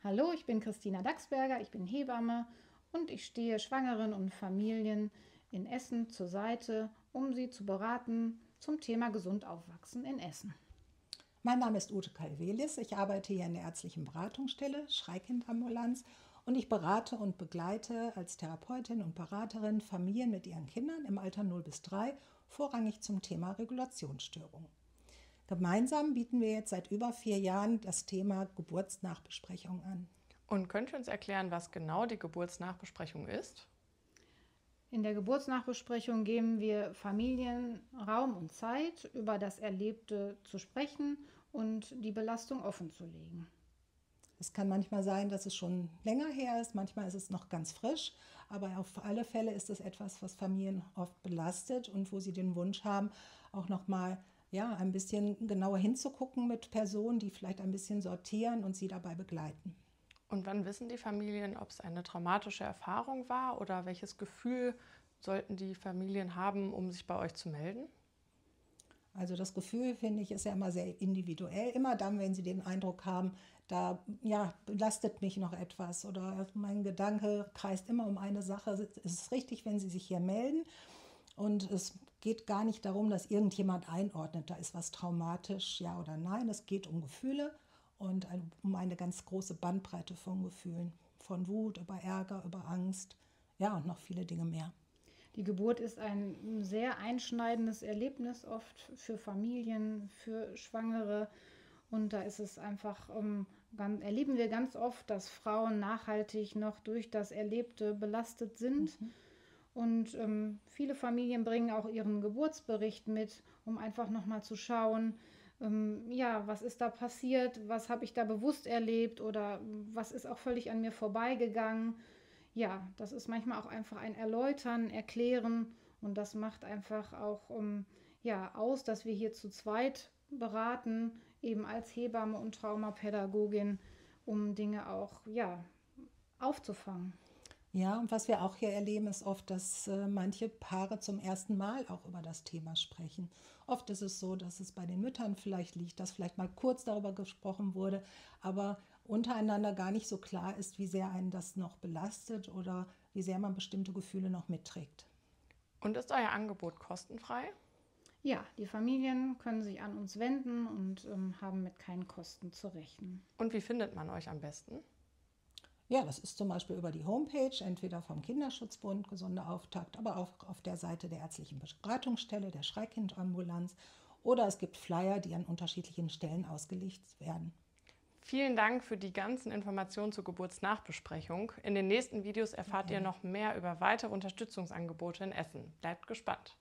Hallo, ich bin Christina Dachsberger, ich bin Hebamme und ich stehe Schwangeren und Familien in Essen zur Seite, um sie zu beraten zum Thema gesund aufwachsen in Essen. Mein Name ist Ute Kalvelis. Ich arbeite hier in der ärztlichen Beratungsstelle Schreikindambulanz und ich berate und begleite als Therapeutin und Beraterin Familien mit ihren Kindern im Alter 0 bis 3, vorrangig zum Thema Regulationsstörungen. Gemeinsam bieten wir jetzt seit über 4 Jahren das Thema Geburtsnachbesprechung an. Und könnt ihr uns erklären, was genau die Geburtsnachbesprechung ist? In der Geburtsnachbesprechung geben wir Familien Raum und Zeit, über das Erlebte zu sprechen und die Belastung offenzulegen. Es kann manchmal sein, dass es schon länger her ist, manchmal ist es noch ganz frisch, aber auf alle Fälle ist es etwas, was Familien oft belastet und wo sie den Wunsch haben, auch nochmal ein bisschen genauer hinzugucken mit Personen, die vielleicht ein bisschen sortieren und sie dabei begleiten. Und wann wissen die Familien, ob es eine traumatische Erfahrung war oder welches Gefühl sollten die Familien haben, um sich bei euch zu melden? Also das Gefühl, finde ich, ist ja immer sehr individuell. Immer dann, wenn Sie den Eindruck haben, da belastet mich noch etwas oder mein Gedanke kreist immer um eine Sache. Es ist richtig, wenn Sie sich hier melden. Und es geht gar nicht darum, dass irgendjemand einordnet, da ist was traumatisch, ja oder nein. Es geht um Gefühle und um eine ganz große Bandbreite von Gefühlen. Von Wut über Ärger, über Angst, ja und noch viele Dinge mehr. Die Geburt ist ein sehr einschneidendes Erlebnis oft für Familien, für Schwangere. Und da ist es einfach, erleben wir ganz oft, dass Frauen nachhaltig noch durch das Erlebte belastet sind. Und viele Familien bringen auch ihren Geburtsbericht mit, um einfach nochmal zu schauen, was ist da passiert, was habe ich da bewusst erlebt oder was ist auch völlig an mir vorbeigegangen. Ja, das ist manchmal auch einfach ein Erläutern, Erklären und das macht einfach auch aus, dass wir hier zu zweit beraten, eben als Hebamme und Traumapädagogin, um Dinge auch aufzufangen. Ja, und was wir auch hier erleben, ist oft, dass manche Paare zum ersten Mal auch über das Thema sprechen. Oft ist es so, dass es bei den Müttern vielleicht liegt, dass vielleicht mal kurz darüber gesprochen wurde, aber untereinander gar nicht so klar ist, wie sehr einen das noch belastet oder wie sehr man bestimmte Gefühle noch mitträgt. Und ist euer Angebot kostenfrei? Ja, die Familien können sich an uns wenden und haben mit keinen Kosten zu rechnen. Und wie findet man euch am besten? Ja, das ist zum Beispiel über die Homepage, entweder vom Kinderschutzbund, Gesunde Auftakt, aber auch auf der Seite der ärztlichen Beratungsstelle, der Schreikindambulanz. Oder es gibt Flyer, die an unterschiedlichen Stellen ausgelegt werden. Vielen Dank für die ganzen Informationen zur Geburtsnachbesprechung. In den nächsten Videos erfahrt ihr noch mehr über weitere Unterstützungsangebote in Essen. Bleibt gespannt.